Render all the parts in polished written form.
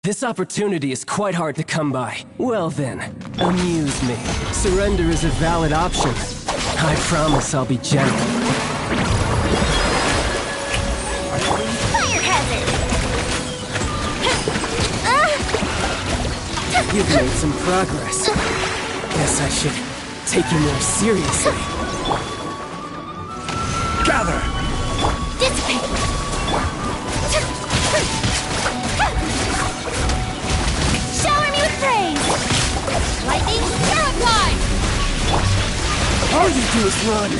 This opportunity is quite hard to come by. Well then, amuse me. Surrender is a valid option. I promise I'll be gentle. Fire hazard! You've made some progress. Guess I should take you more seriously. Gather! Dissipate! Shower me with praise! Lightning, terrify! All you do is run!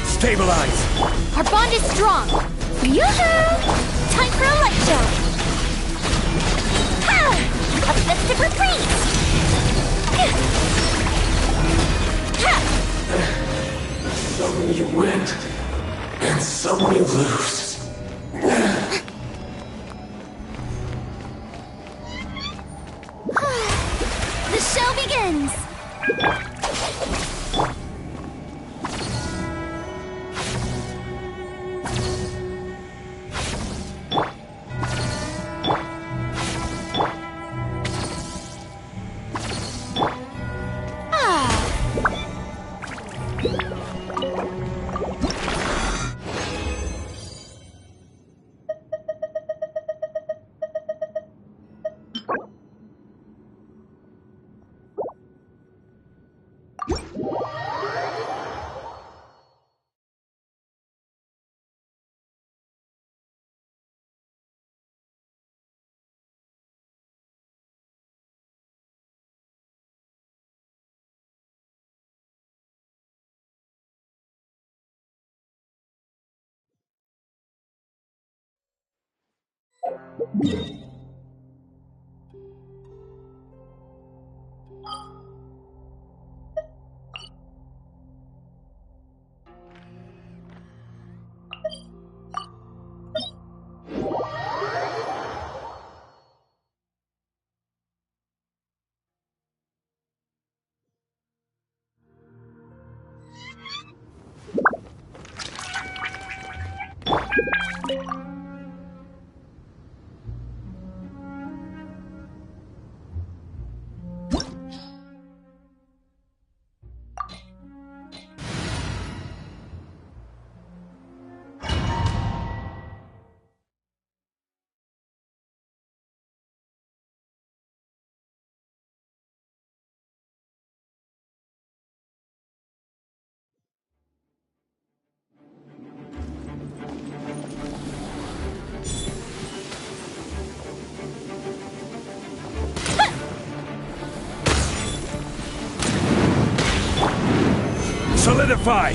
Stabilize! Our bond is strong! Yoo-hoo! Time for a light show! Ha! A festive retreat! Ha! Some you win, and some you lose. The show begins! Solidify!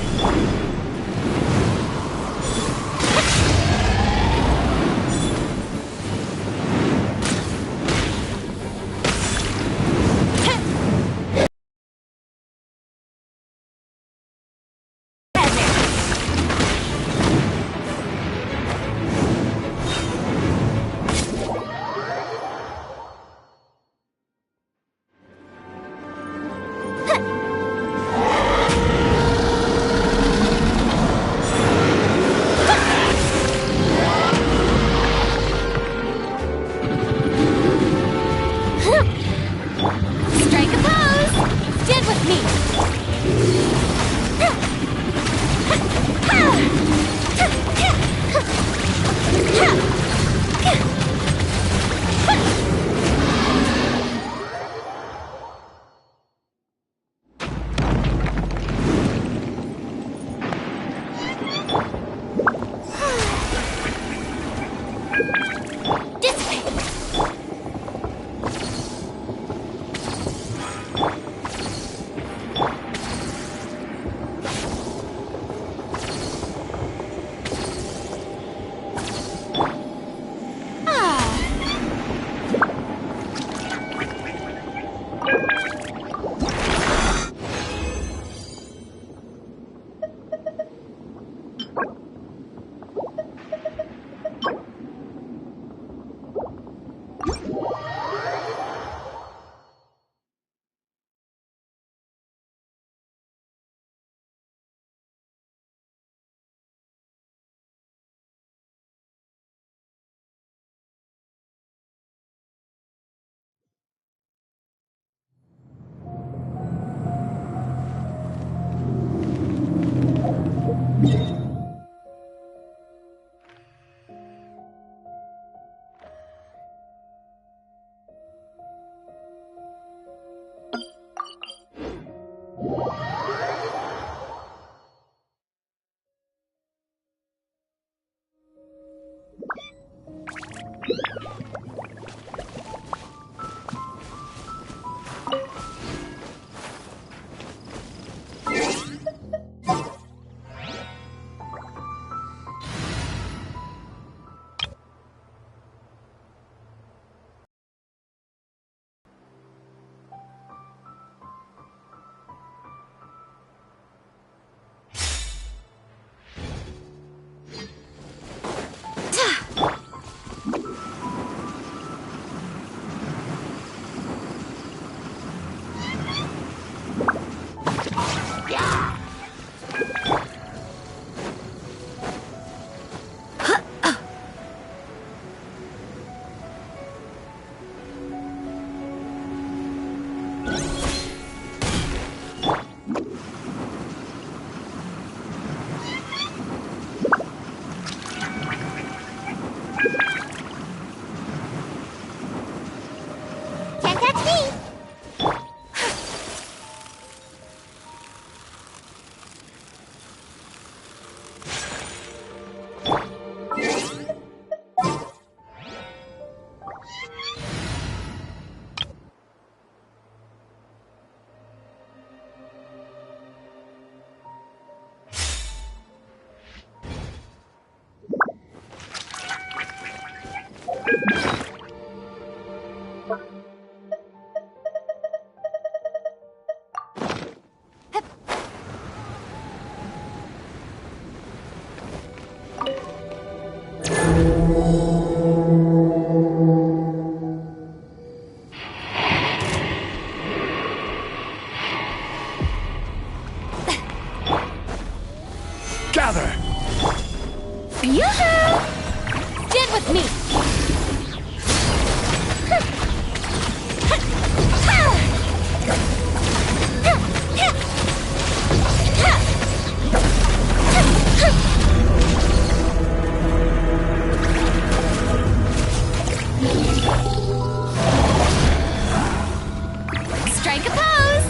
Gather! Yoo-hoo! Stand with me! Strike a pose!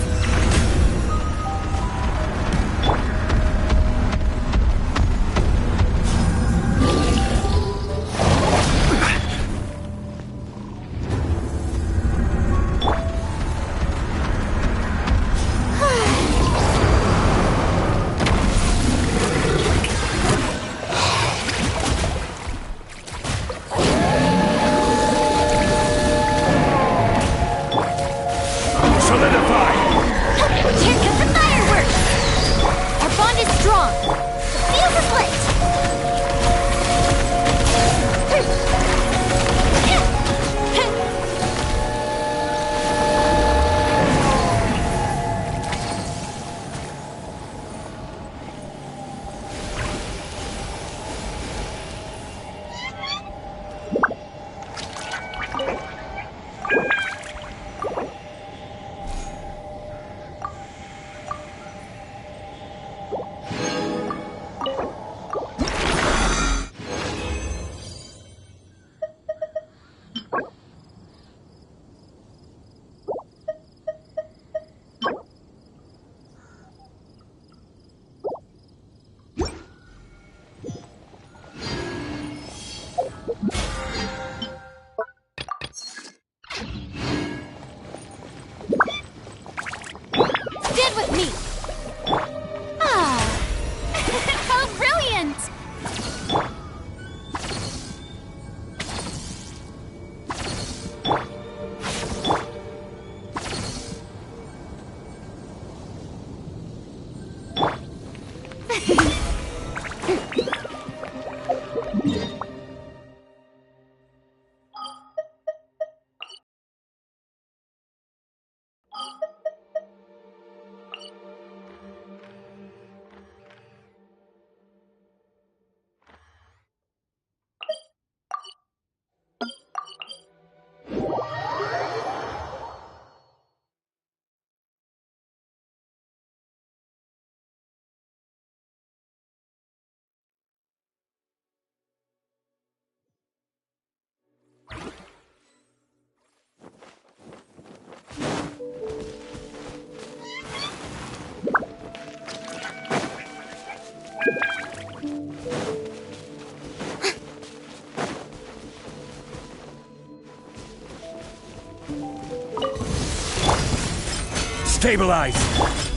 Stabilize!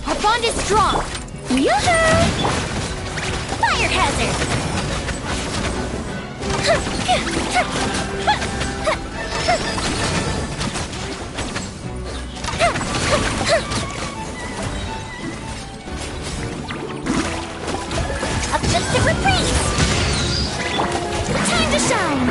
Our bond is strong! Yoo-hoo! Fire hazard! Uplifted reprise! Time to shine!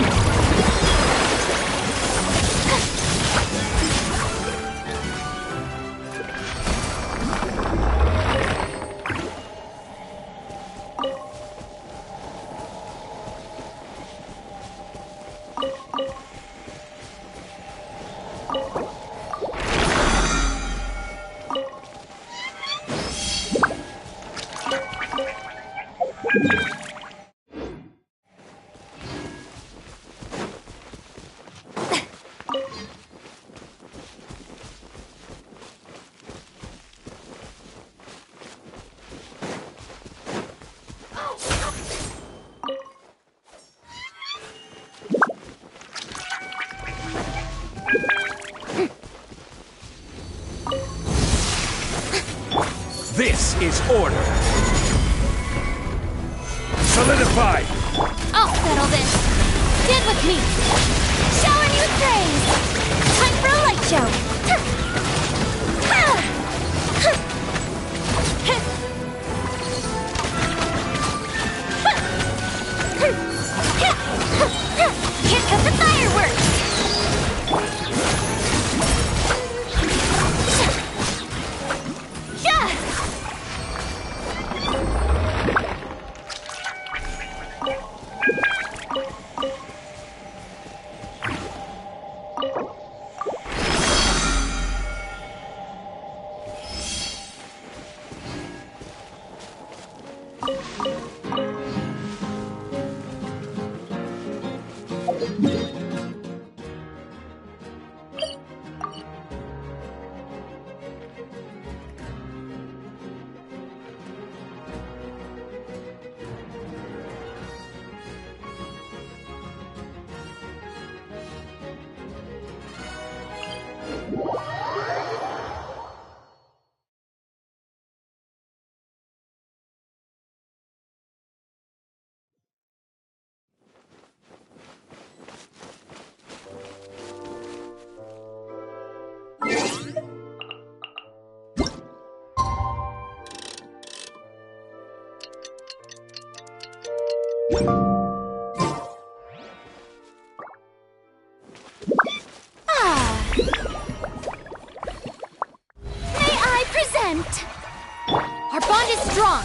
This is order! Solidify! I'll settle this! Stand with me! Showering you with praise! Time for a light show! Here come the fireworks! May I present? Our bond is strong.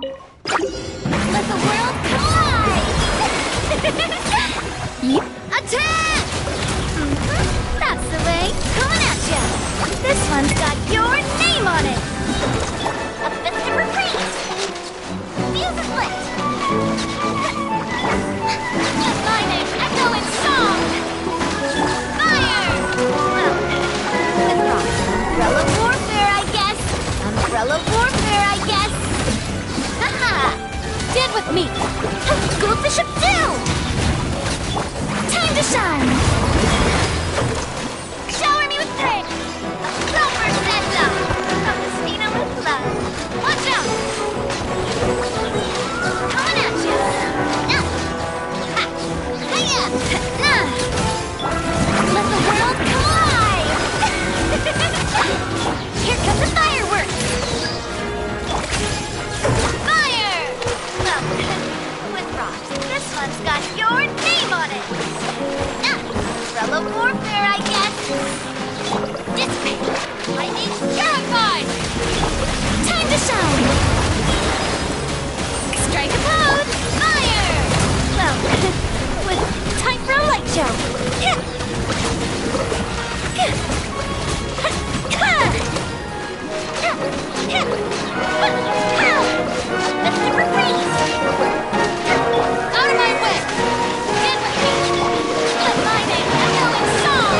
Let the world collide! Attack! That's the way. Coming at ya! This one's got your name on it! A fifth to retreat! Music lit! Let my name echo in song! Fire! Well, withdraw. Umbrella warfare, I guess! Umbrella warfare, I guess! Haha! Stand with me! Go up the ship down! Time to shine! Shower me with praise! Go for Snezhnaya! From Christina with love! Watch out! Coming at you! Now! Ha! Hiya! Nah! Let the world collide! Here come the fireworks! Fire! Well, with rocks, this one's got your name on it! Umbrella warfare, I guess! Dissipate! Lightning terrified! Time to shine! Strike a pose! Fire! Well, with time for a light show! Let's never freeze! Out of my way! Stand with me! Let my name echo in song!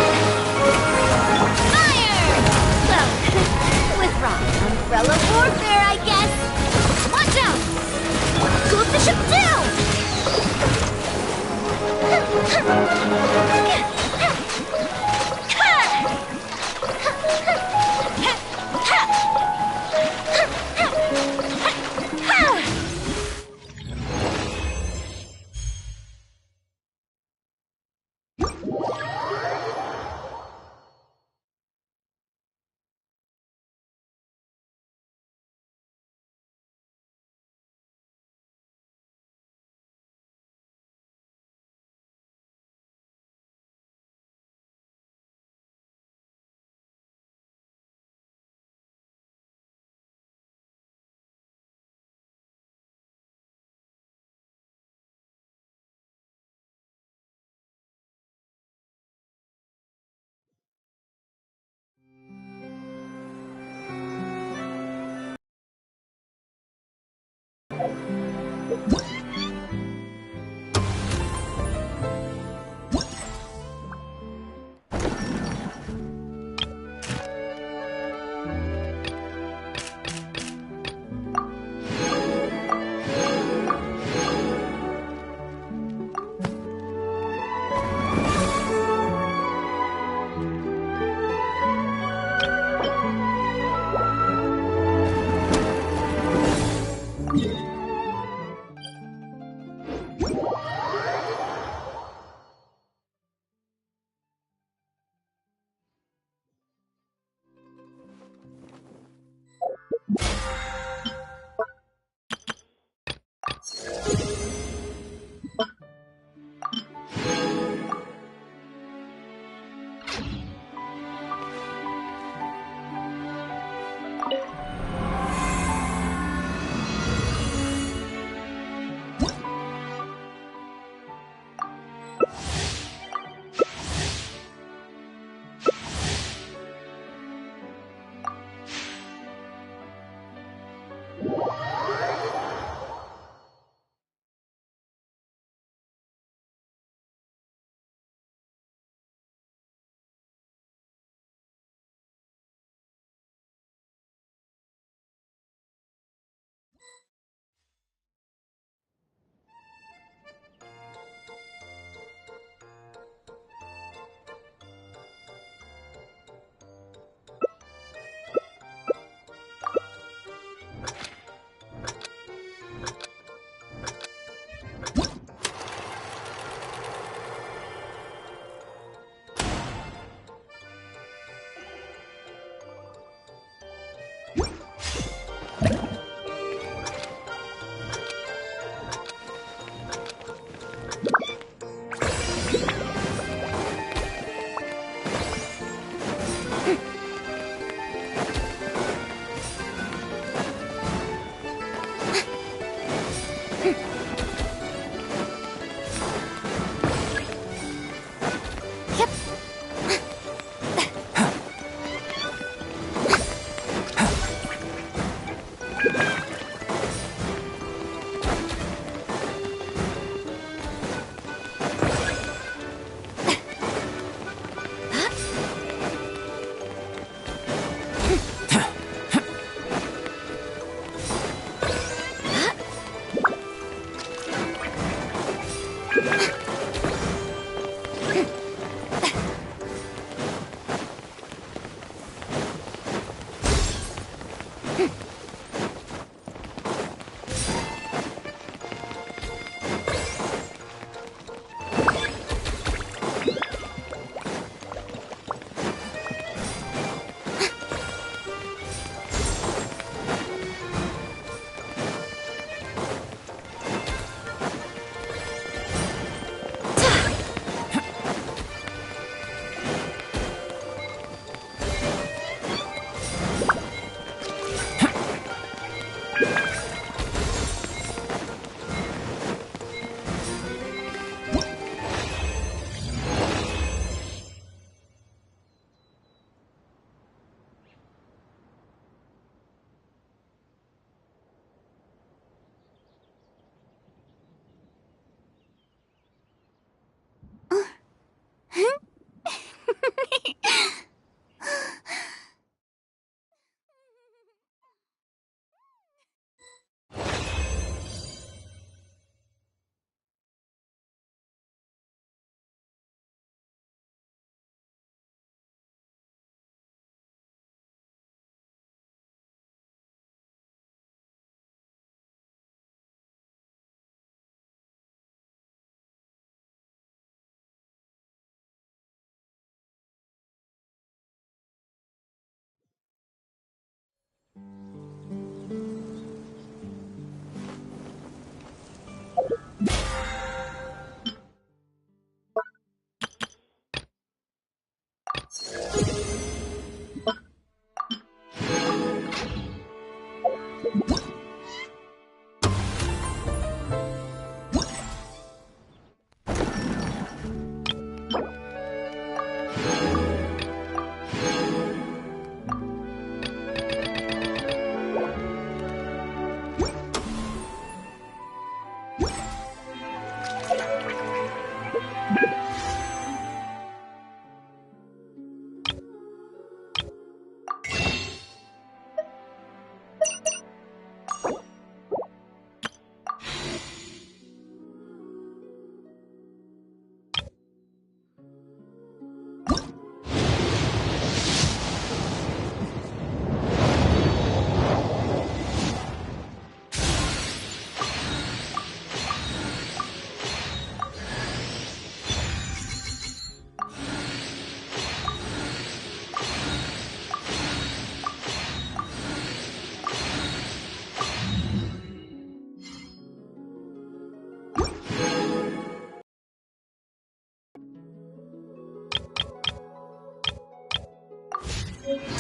Fire! Well, with rock, umbrella warfare, I guess! Watch out! Go up the ship down!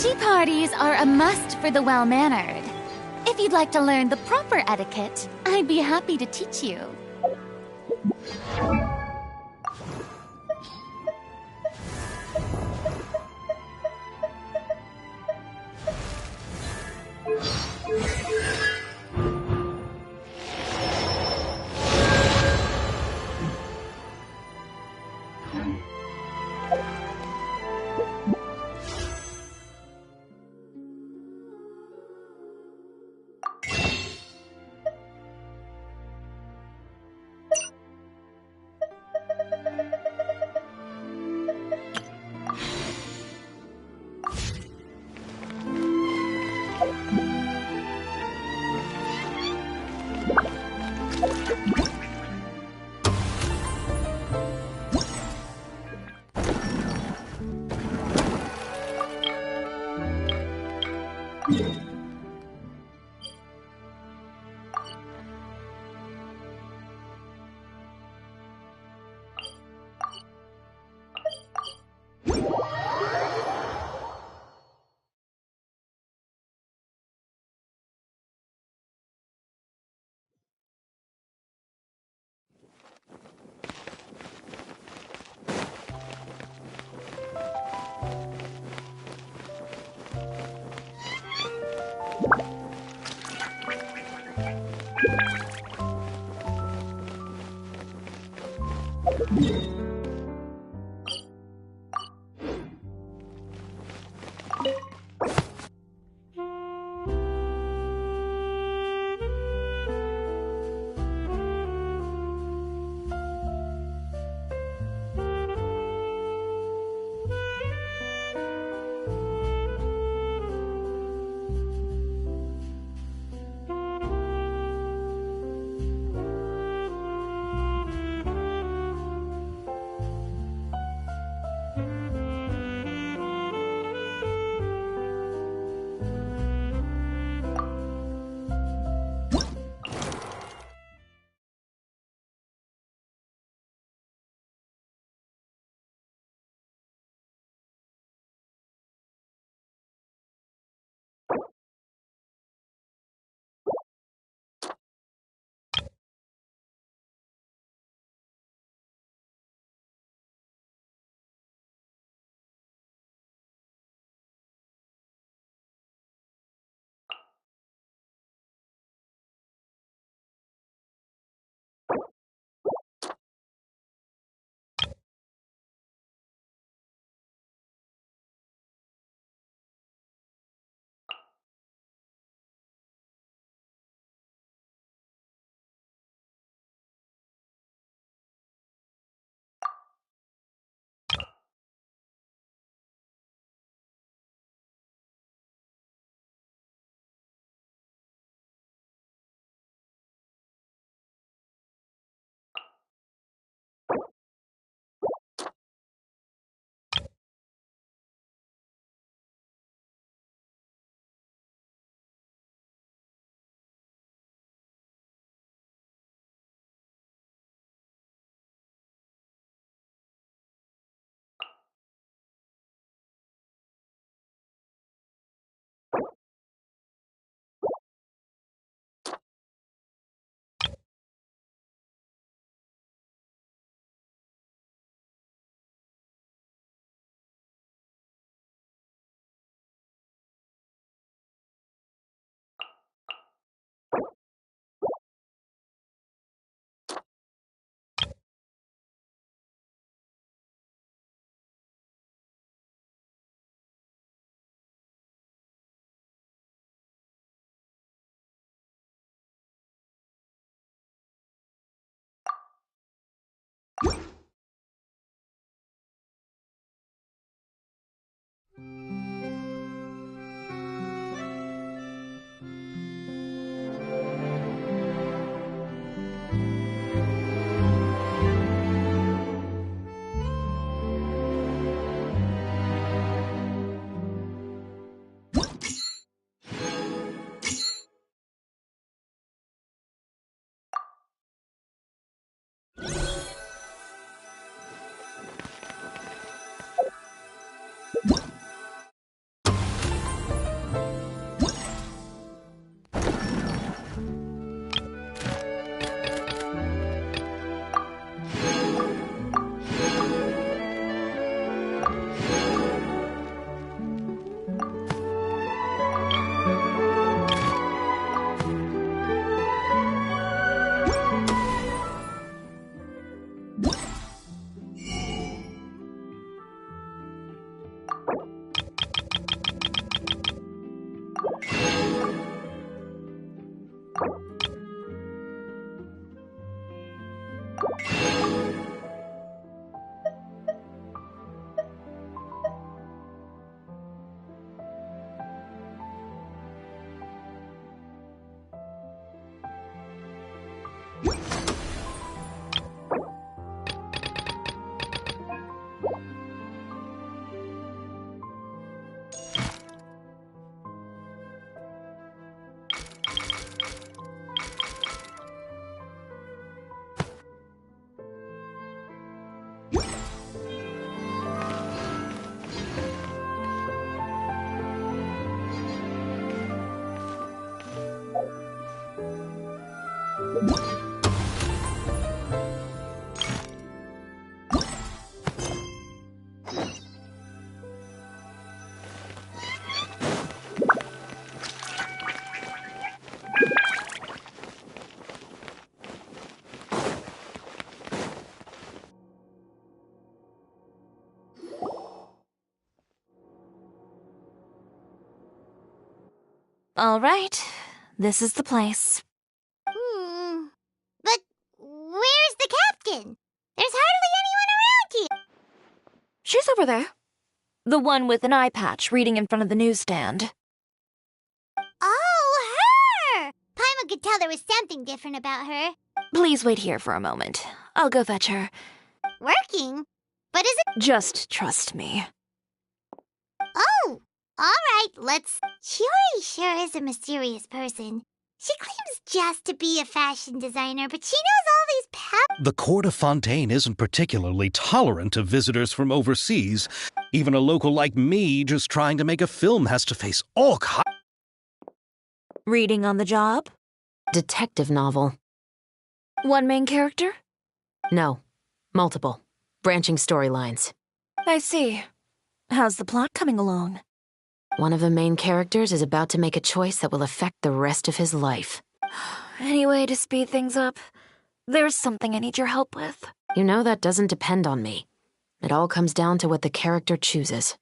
Tea parties are a must for the well-mannered. If you'd like to learn the proper etiquette, I'd be happy to teach you. All right, this is the place. But where's the captain? There's hardly anyone around here. She's over there. The one with an eye patch reading in front of the newsstand. Oh, her! Paimon could tell there was something different about her. Please wait here for a moment. I'll go fetch her. Working? But is it? Just trust me. Oh, all right, let's... Chiori sure is a mysterious person. She claims just to be a fashion designer, but she knows all these The court of Fontaine isn't particularly tolerant of visitors from overseas. Even a local like me just trying to make a film has to face all kinds. Reading on the job? Detective novel. One main character? No. Multiple. Branching storylines. I see. How's the plot coming along? One of the main characters is about to make a choice that will affect the rest of his life. Any way to speed things up? There's something I need your help with. You know that doesn't depend on me. It all comes down to what the character chooses.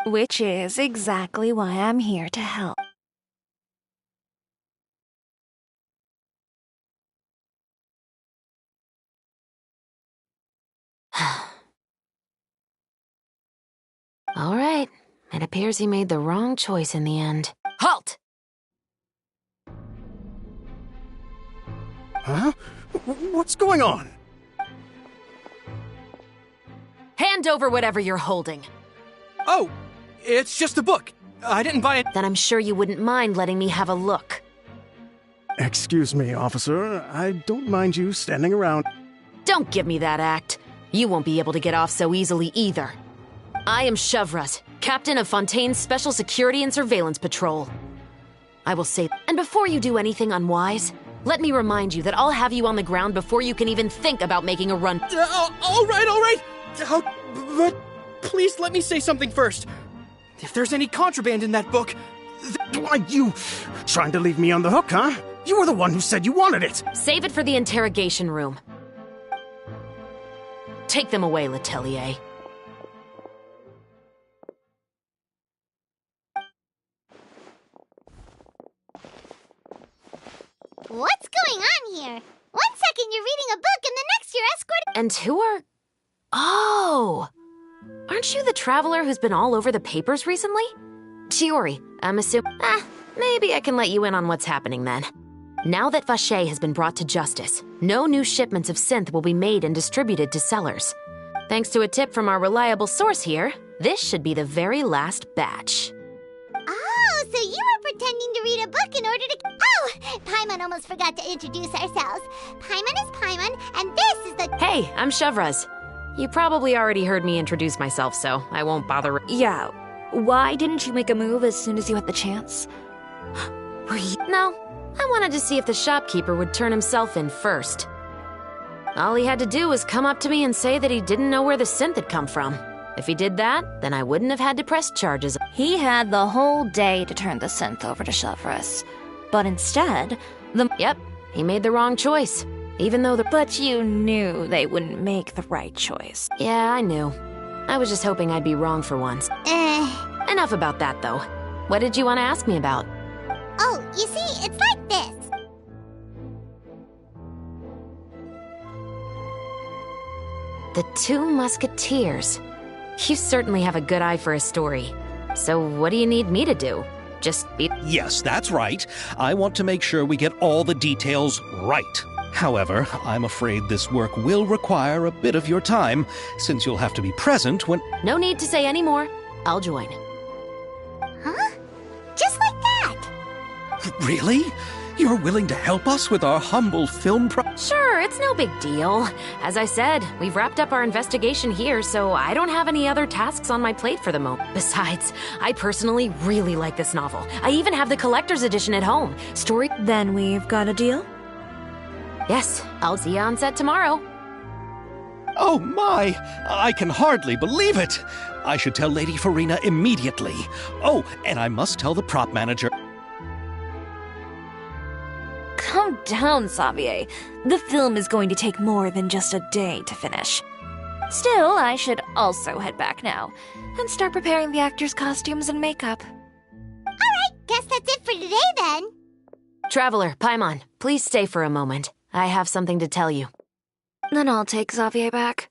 Which is exactly why I'm here to help. All right. It appears he made the wrong choice in the end. Halt! Huh? What's going on? Hand over whatever you're holding. Oh, it's just a book. I didn't buy it. Then I'm sure you wouldn't mind letting me have a look. Excuse me, officer. I don't mind you standing around. Don't give me that act. You won't be able to get off so easily either. I am Chevraz, captain of Fontaine's Special Security and Surveillance Patrol. I will say, and before you do anything unwise, let me remind you that I'll have you on the ground before you can even think about making a run. All right. But please let me say something first. If there's any contraband in that book... Why, you trying to leave me on the hook, huh? You were the one who said you wanted it. Save it for the interrogation room. Take them away, Letelier. What's going on here? 1 second you're reading a book and the next you're escorting... And who are... Oh! Aren't you the traveler who's been all over the papers recently? Chiori, I'm assuming... maybe I can let you in on what's happening then. Now that Vache has been brought to justice, no new shipments of synth will be made and distributed to sellers. Thanks to a tip from our reliable source here, this should be the very last batch. Oh, so you were pretending to read a book in order to... Oh, Paimon almost forgot to introduce ourselves. Paimon is Paimon, and this is the... Hey, I'm Chevraz. You probably already heard me introduce myself, so I won't bother... Yeah, why didn't you make a move as soon as you had the chance? Were you... No, I wanted to see if the shopkeeper would turn himself in first. All he had to do was come up to me and say that he didn't know where the synth had come from. If he did that, then I wouldn't have had to press charges. He had the whole day to turn the synth over to Chevraz. But instead, Yep, he made the wrong choice. Even though But you knew they wouldn't make the right choice. Yeah, I knew. I was just hoping I'd be wrong for once. Enough about that, though. What did you want to ask me about? Oh, you see, it's like this. The Two Musketeers. You certainly have a good eye for a story. So what do you need me to do? Just be... Yes, that's right. I want to make sure we get all the details right. However, I'm afraid this work will require a bit of your time, since you'll have to be present when... No need to say any more. I'll join. Huh? Just like that? Really? You're willing to help us with our humble film Sure, it's no big deal. As I said, we've wrapped up our investigation here, so I don't have any other tasks on my plate for the moment. Besides, I personally really like this novel. I even have the collector's edition at home. Then we've got a deal? Yes, I'll see you on set tomorrow. Oh my! I can hardly believe it! I should tell Lady Farina immediately. Oh, and I must tell the prop manager. Calm down, Xavier. The film is going to take more than just a day to finish. Still, I should also head back now and start preparing the actors' costumes and makeup. All right, guess that's it for today then. Traveler, Paimon, please stay for a moment. I have something to tell you. Then I'll take Xavier back.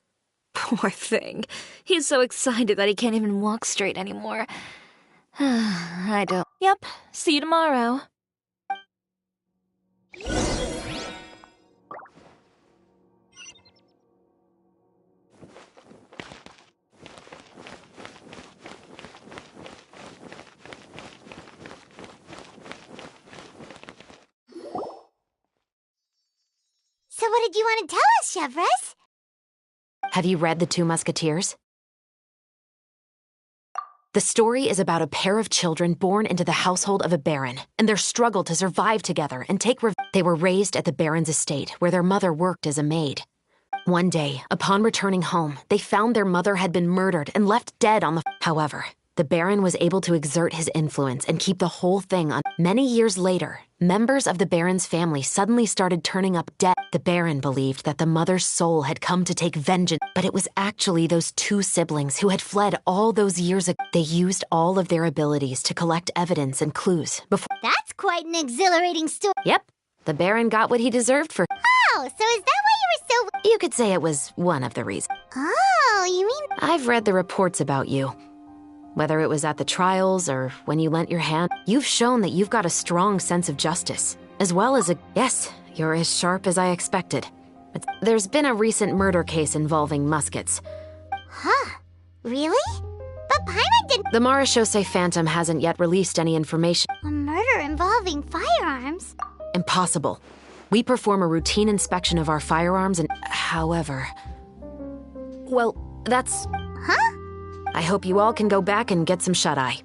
Poor thing. He's so excited that he can't even walk straight anymore. I don't. Yep, see you tomorrow. So what did you want to tell us, Chevres? Have you read The Two Musketeers? The story is about a pair of children born into the household of a baron and their struggle to survive together and take revenge. They were raised at the baron's estate where their mother worked as a maid. One day, upon returning home, they found their mother had been murdered and left dead on the... However, the baron was able to exert his influence and keep the whole thing on. Many years later, members of the baron's family suddenly started turning up dead. The baron believed that the mother's soul had come to take vengeance, but it was actually those two siblings who had fled all those years ago. They used all of their abilities to collect evidence and clues before... That's quite an exhilarating story. Yep, the baron got what he deserved for... Oh, so is that why you were so... You could say it was one of the reasons. Oh, you mean... I've read the reports about you. Whether it was at the trials or when you lent your hand, you've shown that you've got a strong sense of justice, as well as a... Yes, you're as sharp as I expected. But there's been a recent murder case involving muskets. Huh? Really? But Paimon didn't... The Marechaussee Phantom hasn't yet released any information. A murder involving firearms? Impossible. We perform a routine inspection of our firearms and... However... Well, that's... Huh? I hope you all can go back and get some shut-eye.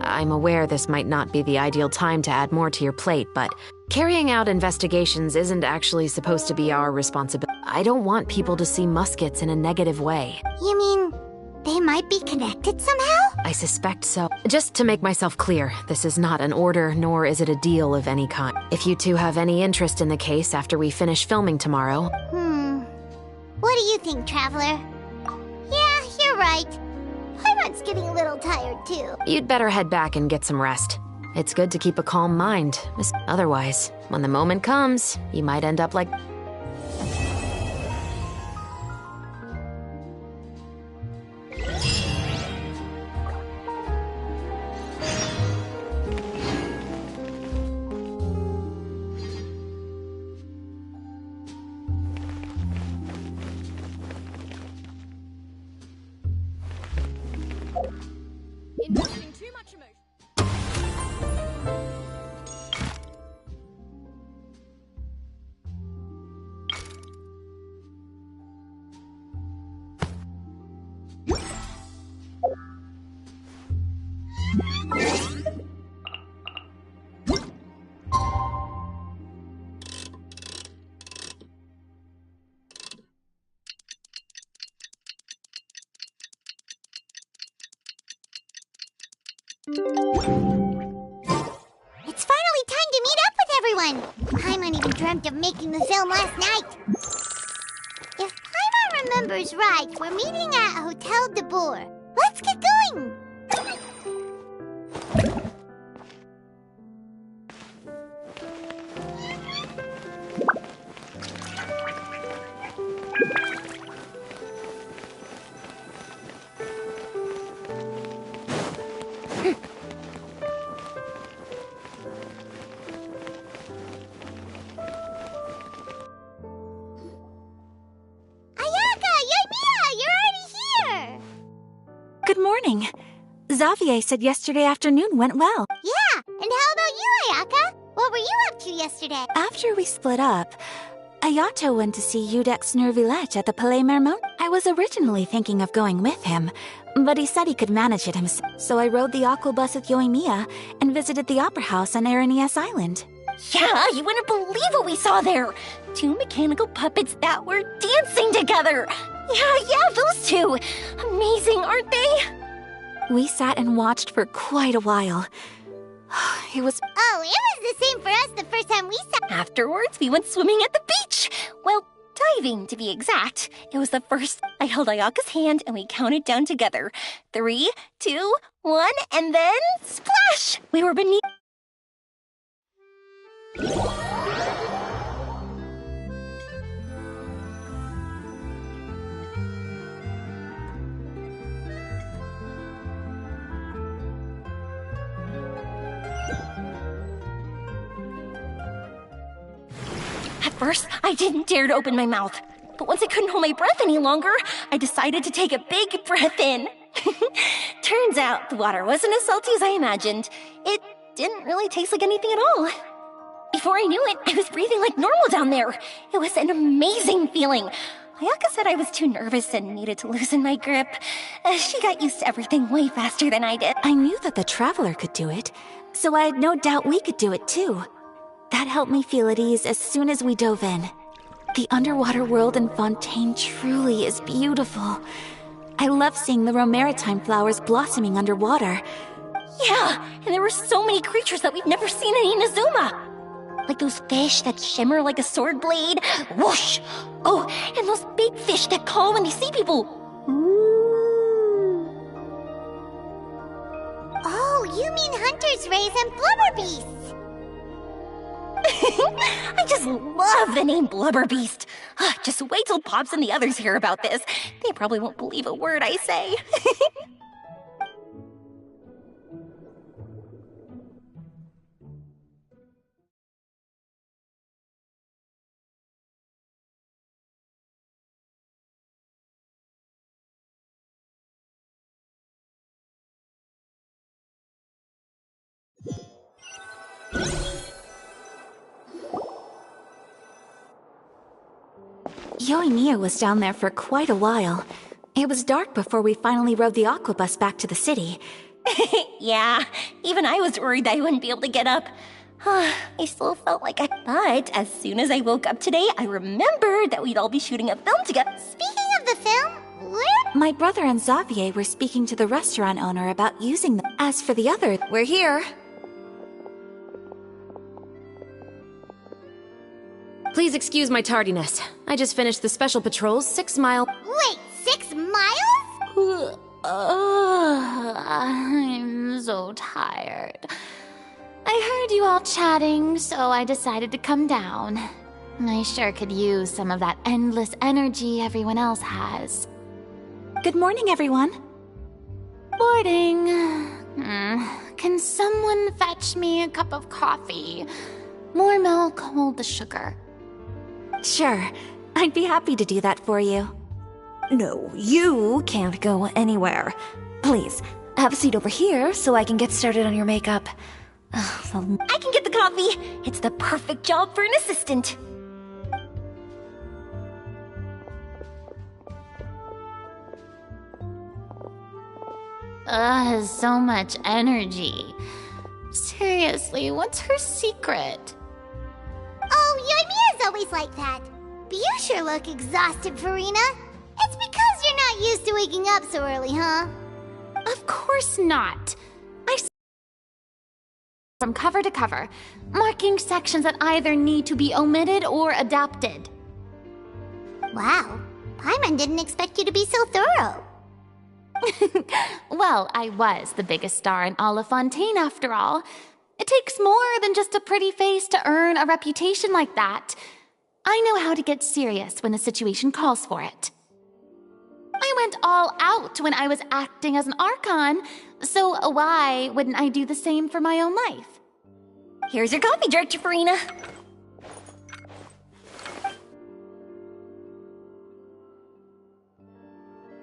I'm aware this might not be the ideal time to add more to your plate, but carrying out investigations isn't actually supposed to be our responsibility. I don't want people to see muskets in a negative way. You mean they might be connected somehow? I suspect so. Just to make myself clear, this is not an order, nor is it a deal of any kind. If you two have any interest in the case after we finish filming tomorrow... What do you think, Traveler? Yeah, you're right. Paimon's getting a little tired, too. You'd better head back and get some rest. It's good to keep a calm mind. Otherwise, when the moment comes, you might end up like... Investing too much emotion. It's finally time to meet up with everyone! Paimon even dreamt of making the film last night. If Paimon remembers right, we're meeting at Hotel de Boer. Let's get going! Good morning. Xavier said yesterday afternoon went well. Yeah, and how about you, Ayaka? What were you up to yesterday? After we split up, Ayato went to see Udex Nervillette at the Palais Mermont. I was originally thinking of going with him, but he said he could manage it himself. So I rode the aquabus with Yoimiya and visited the opera house on Aranias Island. Yeah, you wouldn't believe what we saw there. Two mechanical puppets that were dancing together. Yeah, those two. Amazing, aren't they? We sat and watched for quite a while. It was... Oh, it was the same for us the first time we saw... Afterwards, we went swimming at the beach. Well, Diving, to be exact. It was the first. I held Ayaka's hand and we counted down together. 3, 2, 1, and then splash! We were beneath. At first, I didn't dare to open my mouth. But once I couldn't hold my breath any longer, I decided to take a big breath in. Turns out the water wasn't as salty as I imagined. It didn't really taste like anything at all. Before I knew it, I was breathing like normal down there. It was an amazing feeling. Ayaka said I was too nervous and needed to loosen my grip. She got used to everything way faster than I did. I knew that the Traveler could do it, so I had no doubt we could do it too. That helped me feel at ease as soon as we dove in. The underwater world in Fontaine truly is beautiful. I love seeing the romaritime flowers blossoming underwater. Yeah, and there were so many creatures that we've never seen in Inazuma. Like those fish that shimmer like a sword blade. Whoosh! Oh, and those big fish that call when they see people. Ooh. Oh, you mean hunter's rays and blubber beasts. I just love the name Blubber Beast. Just wait till Pops and the others hear about this. They probably won't believe a word I say. Yoimiya was down there for quite a while. It was dark before we finally rode the aquabus back to the city. Yeah, even I was worried that I wouldn't be able to get up. I still felt like But as soon as I woke up today, I remembered that we'd all be shooting a film together. Speaking of the film, where? My brother and Xavier were speaking to the restaurant owner about using them. As for the other, we're here. Please excuse my tardiness. I just finished the special patrol's 6-mile... Wait, 6 miles? I'm so tired. I heard you all chatting, so I decided to come down. I sure could use some of that endless energy everyone else has. Good morning, everyone. Morning. Can someone fetch me a cup of coffee? More milk, hold the sugar. Sure, I'd be happy to do that for you. No, you can't go anywhere. Please, have a seat over here so I can get started on your makeup. I can get the coffee. It's the perfect job for an assistant. So much energy. Seriously, what's her secret? Oh, Yoimiya's always like that. But you sure look exhausted, Farina. It's because you're not used to waking up so early, huh? Of course not. I from cover to cover, marking sections that either need to be omitted or adapted. Wow, Paimon didn't expect you to be so thorough. Well, I was the biggest star in all of Fontaine after all. It takes more than just a pretty face to earn a reputation like that. I know how to get serious when the situation calls for it. I went all out when I was acting as an Archon, so why wouldn't I do the same for my own life? Here's your coffee, Director Farina.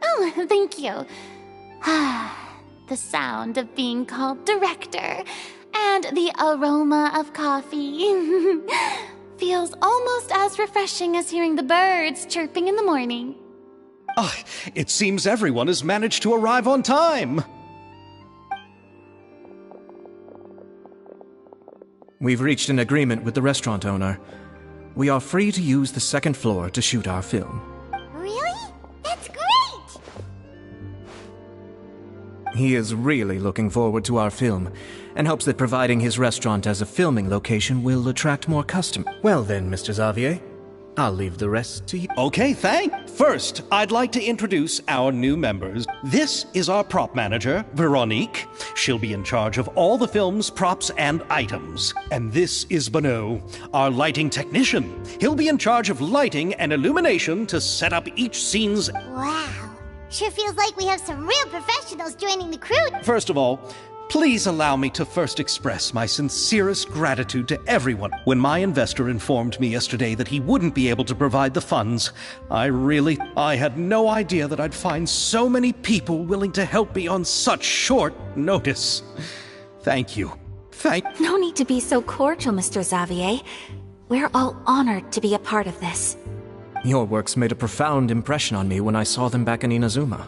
Oh, thank you. The sound of being called director and the aroma of coffee feels almost as refreshing as hearing the birds chirping in the morning. It seems everyone has managed to arrive on time. We've reached an agreement with the restaurant owner. We are free to use the second floor to shoot our film. Really? That's great! He is really looking forward to our film, and hopes that providing his restaurant as a filming location will attract more customers. Well then, Mr. Xavier, I'll leave the rest to you. Okay, First, I'd like to introduce our new members. This is our prop manager, Veronique. She'll be in charge of all the film's props and items. And this is Bono, our lighting technician. He'll be in charge of lighting and illumination to set up each scene's... Wow. Sure feels like we have some real professionals joining the crew. First of all, please allow me to first express my sincerest gratitude to everyone. When my investor informed me yesterday that he wouldn't be able to provide the funds, I had no idea that I'd find so many people willing to help me on such short notice. Thank you. No need to be so cordial, Mr. Xavier. We're all honored to be a part of this. Your works made a profound impression on me when I saw them back in Inazuma.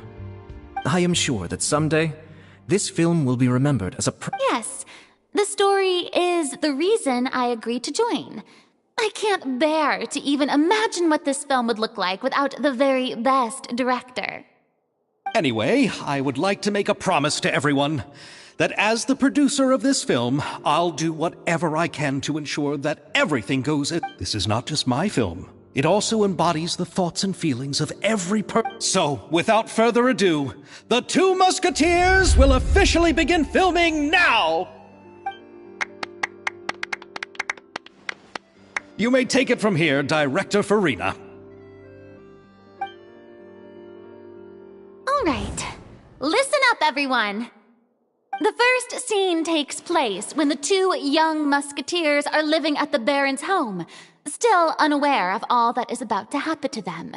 I am sure that someday, this film will be remembered as a Yes, the story is the reason I agreed to join. I can't bear to even imagine what this film would look like without the very best director. Anyway, I would like to make a promise to everyone that as the producer of this film, I'll do whatever I can to ensure that everything goes in. This is not just my film. It also embodies the thoughts and feelings of every person. So, without further ado, The Two Musketeers will officially begin filming now! You may take it from here, Director Farina. All right, listen up, everyone. The first scene takes place when the two young musketeers are living at the Baron's home, still unaware of all that is about to happen to them.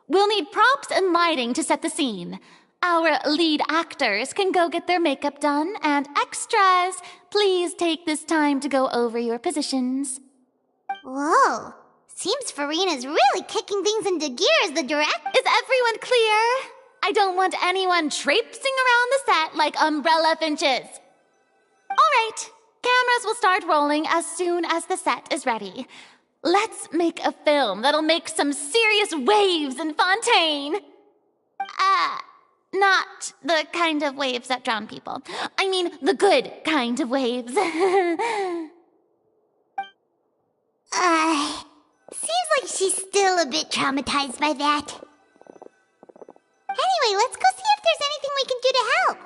We'll need props and lighting to set the scene. Our lead actors can go get their makeup done, and extras, please take this time to go over your positions. Whoa. Seems Farina's really kicking things into gear as the director. Is everyone clear? I don't want anyone traipsing around the set like umbrella finches. All right, cameras will start rolling as soon as the set is ready. Let's make a film that'll make some serious waves in Fontaine. Not the kind of waves that drown people. I mean, the good kind of waves. Seems like she's still a bit traumatized by that. Anyway, let's go see if there's anything we can do to help.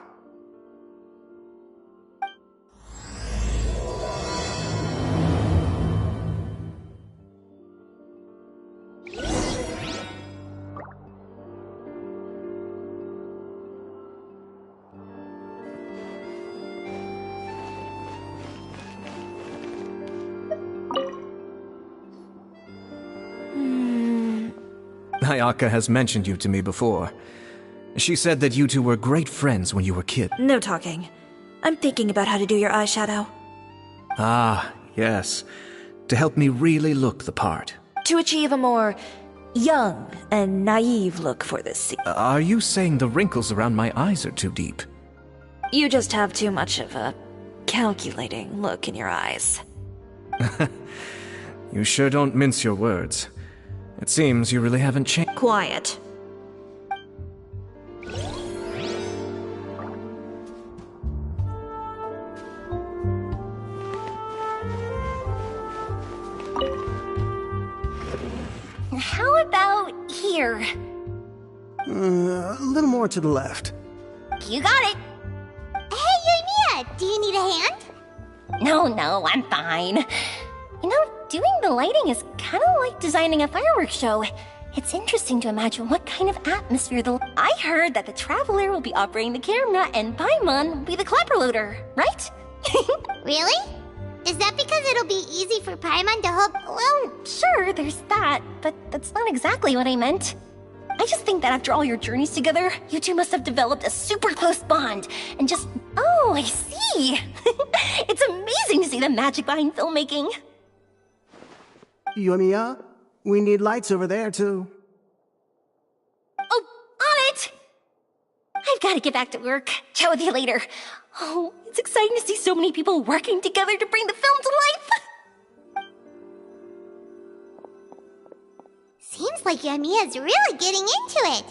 Ayaka has mentioned you to me before. She said that you two were great friends when you were kids. No talking. I'm thinking about how to do your eyeshadow. Ah, yes. To help me really look the part. To achieve a more young and naive look for this scene. Are you saying the wrinkles around my eyes are too deep? You just have too much of a calculating look in your eyes. You sure don't mince your words. It seems you really haven't changed. Quiet. How about here? A little more to the left. You got it. Hey, Yoimiya, do you need a hand? No, I'm fine. You know, doing the lighting is kind of like designing a fireworks show. It's interesting to imagine what kind of atmosphere I heard that the Traveler will be operating the camera and Paimon will be the clapper loader, right? Really? Is that because it'll be easy for Paimon to hold... Well, sure, there's that, but that's not exactly what I meant. I just think that after all your journeys together, you two must have developed a super close bond, and just... Oh, I see! It's amazing to see the magic behind filmmaking. Yoimiya, we need lights over there, too. Oh, on it! I've got to get back to work. Chat with you later. Oh, it's exciting to see so many people working together to bring the film to life! Seems like Yoimiya's really getting into it.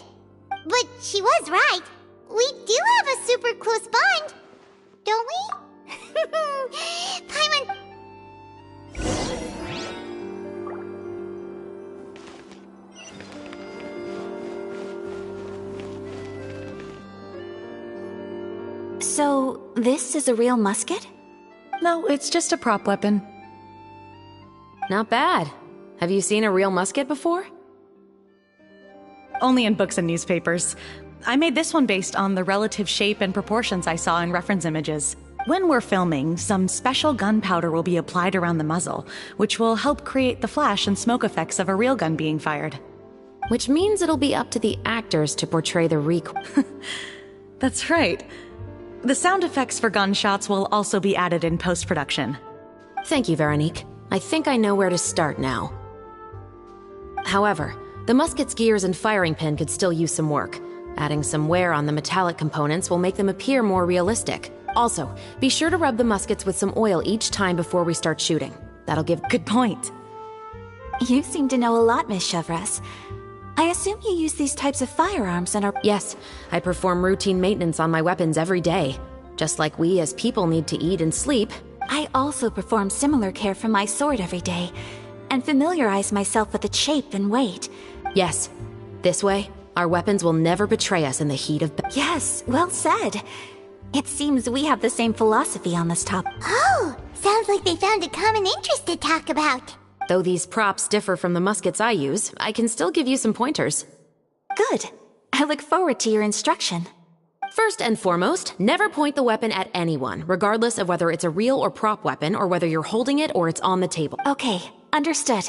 But she was right. We do have a super close bond, don't we? Paimon... So, this is a real musket? No, it's just a prop weapon. Not bad. Have you seen a real musket before? Only in books and newspapers. I made this one based on the relative shape and proportions I saw in reference images. When we're filming, some special gunpowder will be applied around the muzzle, which will help create the flash and smoke effects of a real gun being fired. Which means it'll be up to the actors to portray the recoil. That's right. The sound effects for gunshots will also be added in post-production. Thank you, Veronique. I think I know where to start now. However, the musket's gears and firing pin could still use some work. Adding some wear on the metallic components will make them appear more realistic. Also, be sure to rub the muskets with some oil each time before we start shooting. That'll give— Good point. You seem to know a lot, Miss Chevres. I assume you use these types of firearms and are— Yes, I perform routine maintenance on my weapons every day. Just like we as people need to eat and sleep. I also perform similar care for my sword every day, and familiarize myself with its shape and weight. Yes. This way, our weapons will never betray us in the heat of— Yes, well said. It seems we have the same philosophy on this topic. Oh, sounds like they found a common interest to talk about. Though these props differ from the muskets I use, I can still give you some pointers. Good. I look forward to your instruction. First and foremost, never point the weapon at anyone, regardless of whether it's a real or prop weapon or whether you're holding it or it's on the table. Okay, understood.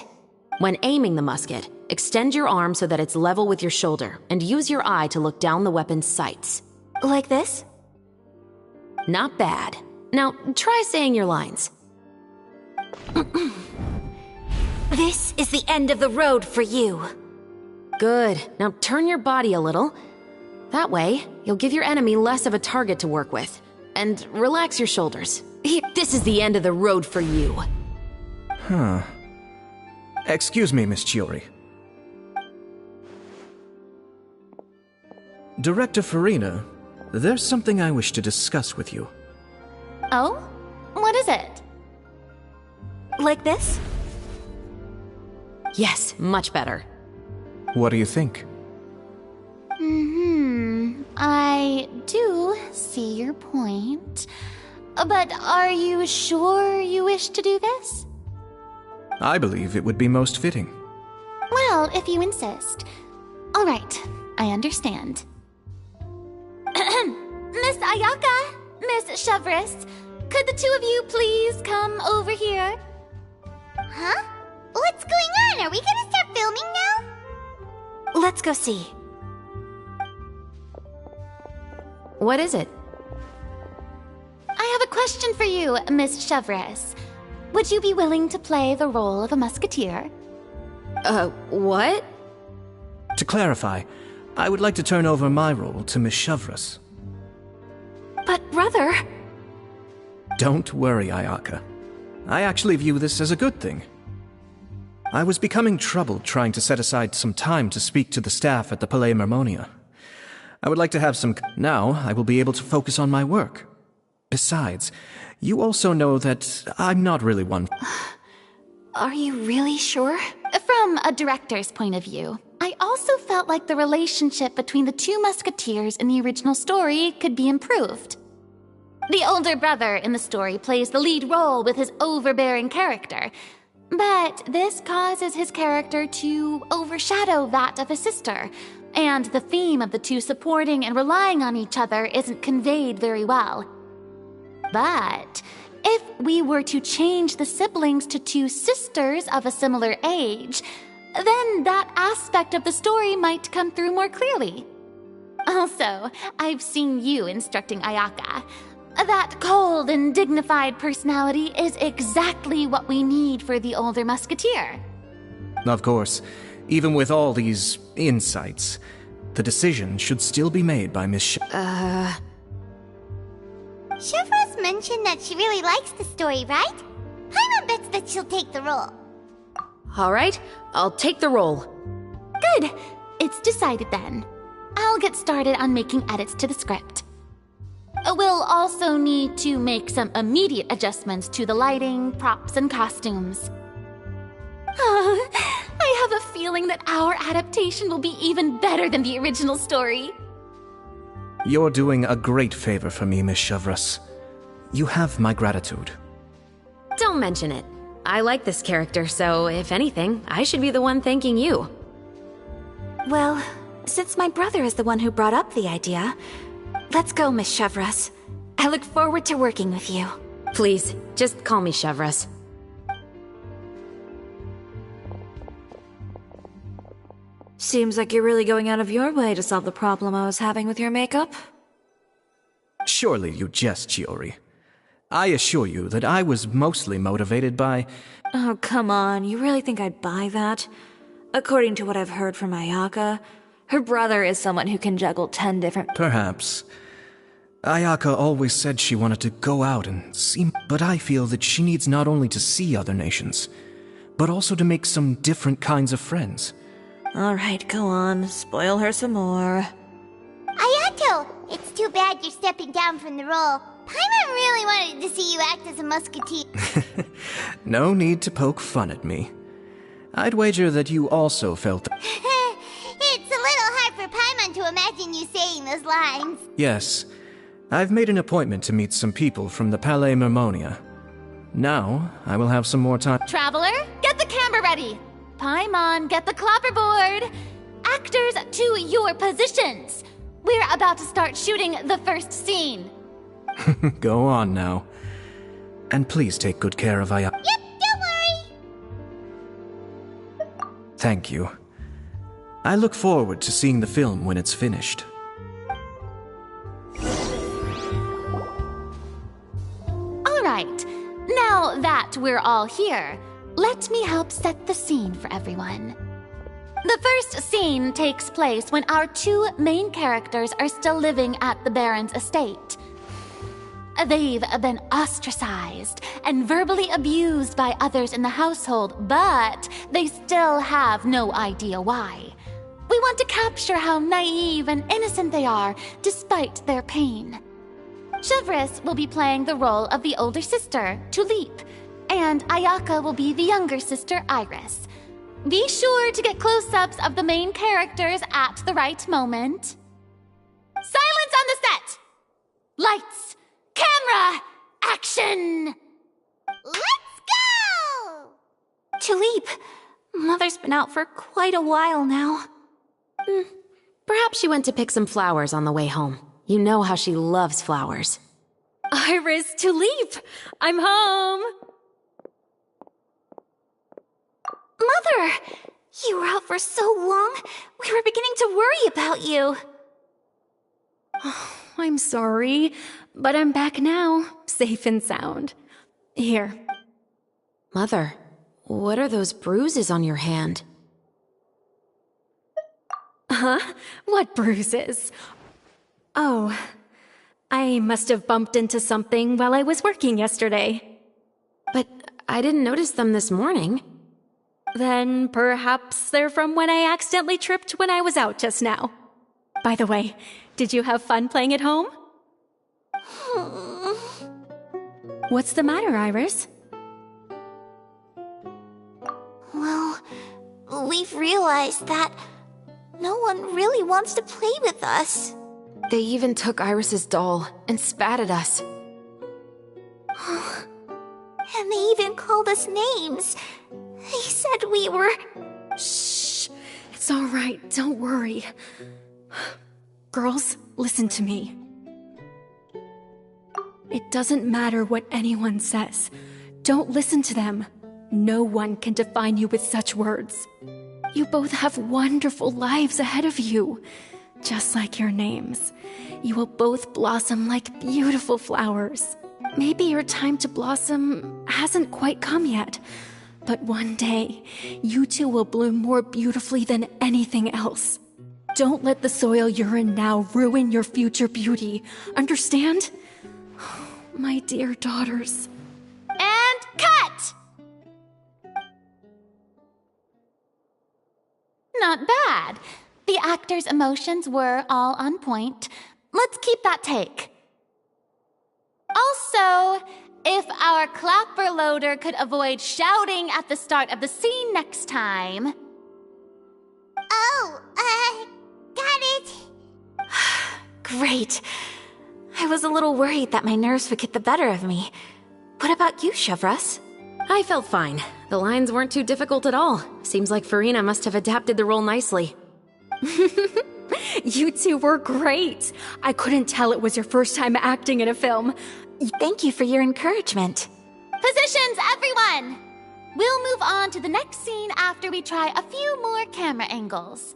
When aiming the musket, extend your arm so that it's level with your shoulder, and use your eye to look down the weapon's sights. Like this? Not bad. Now, try saying your lines. This is the end of the road for you. Good. Now turn your body a little. That way, you'll give your enemy less of a target to work with. And relax your shoulders. This is the end of the road for you. Huh. Excuse me, Miss Chiori. Director Farina, there's something I wish to discuss with you. Oh? What is it? Like this? Yes, much better. What do you think? I do see your point. But are you sure you wish to do this? I believe it would be most fitting. Well, if you insist. All right, I understand. Miss Ayaka, Miss Chevres, could the two of you please come over here? Huh? What's going on? Are we gonna start filming now? Let's go see. What is it? I have a question for you, Miss Chevres. Would you be willing to play the role of a musketeer? What? To clarify, I would like to turn over my role to Miss Chevres. But brother... Don't worry, Ayaka. I actually view this as a good thing. I was becoming troubled trying to set aside some time to speak to the staff at the Palais Mermonia. I would like to have some... Now, I will be able to focus on my work. Besides, you also know that I'm not really one... Are you really sure? From a director's point of view, I also felt like the relationship between the two musketeers in the original story could be improved. The older brother in the story plays the lead role with his overbearing character, but this causes his character to overshadow that of his sister, and the theme of the two supporting and relying on each other isn't conveyed very well. But if we were to change the siblings to two sisters of a similar age, then that aspect of the story might come through more clearly. Also, I've seen you instructing Ayaka. That cold and dignified personality is exactly what we need for the older musketeer. Of course, even with all these insights, the decision should still be made by Miss Chevres mentioned that she really likes the story, right? Paimon bets that she'll take the role. All right, I'll take the role. Good. It's decided then. I'll get started on making edits to the script. We'll also need to make some immediate adjustments to the lighting, props, and costumes. I have a feeling that our adaptation will be even better than the original story. You're doing a great favor for me, Miss Chevreuse. You have my gratitude. Don't mention it. I like this character, so if anything, I should be the one thanking you. Well, since my brother is the one who brought up the idea, let's go, Miss Chevreuse. I look forward to working with you. Please, just call me Chevreuse. Seems like you're really going out of your way to solve the problem I was having with your makeup. Surely you jest, Chiori. I assure you that I was mostly motivated by... Oh, come on. You really think I'd buy that? According to what I've heard from Ayaka, her brother is someone who can juggle 10 different... Perhaps. Ayaka always said she wanted to go out and see... But I feel that she needs not only to see other nations, but also to make some different kinds of friends. Alright, go on. Spoil her some more. Ayato! It's too bad you're stepping down from the role. Paimon really wanted to see you act as a musketeer. No need to poke fun at me. I'd wager that you also felt... It's a little hard for Paimon to imagine you saying those lines. Yes. I've made an appointment to meet some people from the Palais Mermonia. Now, I will have some more time... Traveler, get the camera ready! Paimon, get the clapperboard! Actors, to your positions! We're about to start shooting the first scene. Go on now. And please take good care of Ayaka. Yep, don't worry! Thank you. I look forward to seeing the film when it's finished. Alright, now that we're all here, let me help set the scene for everyone. The first scene takes place when our two main characters are still living at the Baron's estate. They've been ostracized and verbally abused by others in the household, but they still have no idea why. We want to capture how naive and innocent they are, despite their pain. Chevreuse will be playing the role of the older sister, Tulip, and Ayaka will be the younger sister, Iris. Be sure to get close-ups of the main characters at the right moment. Silence on the set! Lights! Camera! Action! Let's go! Tulip, Mother's been out for quite a while now. Perhaps she went to pick some flowers on the way home. You know how she loves flowers. Iris, Tulip! I'm home! Mother! You were out for so long, we were beginning to worry about you. I'm sorry, but I'm back now, safe and sound. Here. Mother, what are those bruises on your hand? Huh? What bruises? Oh, I must have bumped into something while I was working yesterday. But I didn't notice them this morning. Then perhaps they're from when I accidentally tripped when I was out just now. By the way, did you have fun playing at home? What's the matter, Iris? Well, we've realized that no one really wants to play with us. They even took Iris's doll and spat at us. And they even called us names. They said we were... Shh. It's all right. Don't worry. Girls, listen to me. It doesn't matter what anyone says. Don't listen to them. No one can define you with such words. You both have wonderful lives ahead of you. Just like your names. You will both blossom like beautiful flowers. Maybe your time to blossom hasn't quite come yet. But one day, you two will bloom more beautifully than anything else. Don't let the soil you're in now ruin your future beauty. Understand? My dear daughters. And cut! Not bad. The actors' emotions were all on point. Let's keep that take. Also, if our clapper loader could avoid shouting at the start of the scene next time. Oh, got it. Great. I was a little worried that my nerves would get the better of me. What about you, Chevreuse? I felt fine. The lines weren't too difficult at all. Seems like Farina must have adapted the role nicely. You two were great. I couldn't tell it was your first time acting in a film. Thank you for your encouragement. Positions, everyone! We'll move on to the next scene after we try a few more camera angles.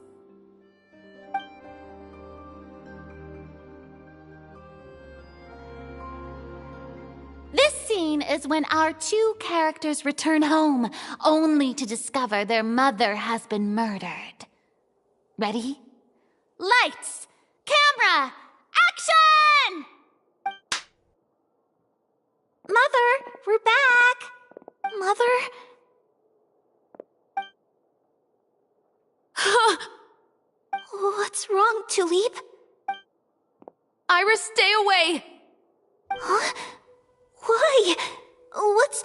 This scene is when our two characters return home, only to discover their mother has been murdered. Ready? Lights! Camera! Action! Mother, we're back! Mother? What's wrong, Tulip? Iris, stay away! Huh? Why? What's...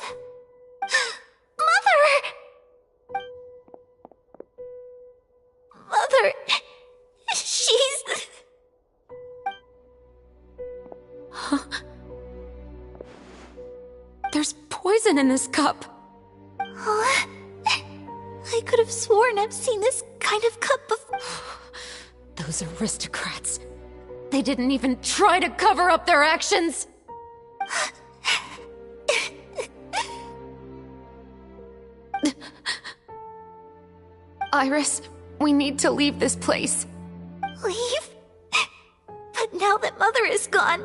Mother! Mother... She's... There's poison in this cup. Huh? I could have sworn I've seen this kind of cup before. Those aristocrats. They didn't even try to cover up their actions. Iris, we need to leave this place. Leave? But now that Mother is gone,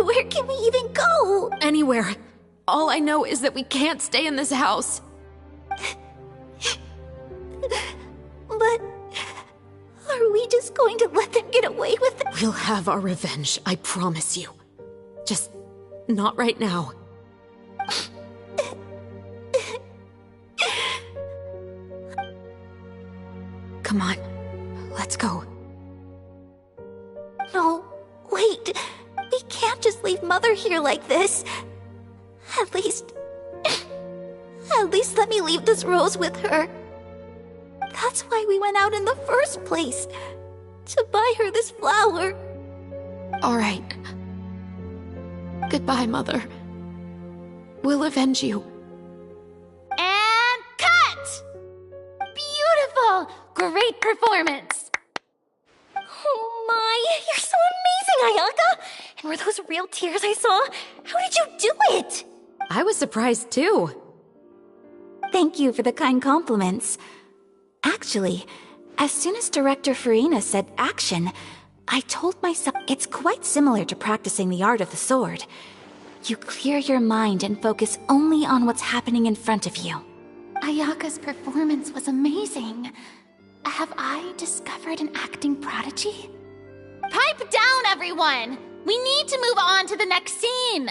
where can we even go? Anywhere. All I know is that we can't stay in this house. But are we just going to let them get away with it? We'll have our revenge, I promise you. Just not right now. Come on, let's go. No, wait. We can't just leave Mother here like this. At least let me leave this rose with her. That's why we went out in the first place. To buy her this flower. All right. Goodbye, Mother. We'll avenge you. And cut! Beautiful! Great performance! Oh my, you're so amazing, Ayaka! And were those real tears I saw? How did you do it? I was surprised too. Thank you for the kind compliments. Actually, as soon as Director Farina said action, I told myself it's quite similar to practicing the art of the sword. You clear your mind and focus only on what's happening in front of you. Ayaka's performance was amazing. Have I discovered an acting prodigy? Pipe down, everyone! We need to move on to the next scene!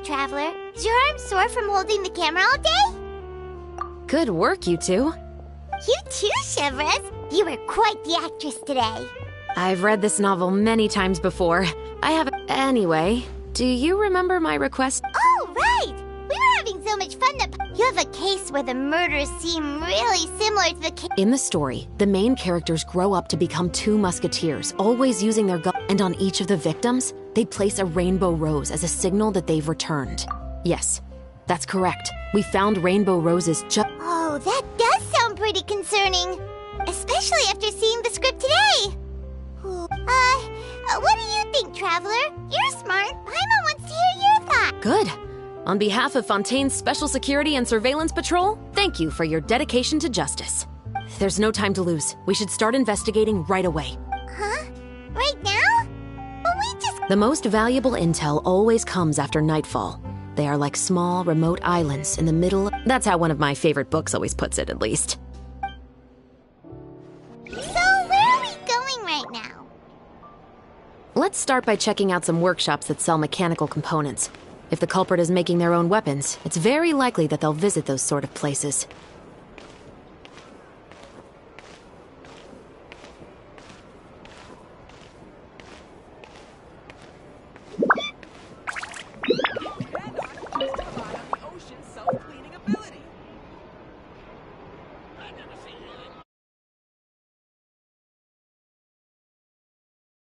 Traveler. Is your arm sore from holding the camera all day? Good work, you two. You too, Chevreuse. You were quite the actress today. I've read this novel many times before. I have... Anyway, do you remember my request? Oh, right! We were having so much fun that... You have a case where the murders seem really similar to the case... In the story, the main characters grow up to become two musketeers, always using their gun. And on each of the victims, they place a rainbow rose as a signal that they've returned. Yes, that's correct. We found rainbow roses just... Oh, that does sound pretty concerning. Especially after seeing the script today. What do you think, Traveler? You're smart. Paimon wants to hear your thoughts. Good. On behalf of Fontaine's Special Security and Surveillance Patrol, thank you for your dedication to justice. There's no time to lose. We should start investigating right away. Huh? Right now? But we just... The most valuable intel always comes after nightfall. They are like small, remote islands in the middle. That's how one of my favorite books always puts it, at least. So, where are we going right now? Let's start by checking out some workshops that sell mechanical components. If the culprit is making their own weapons, it's very likely that they'll visit those sort of places.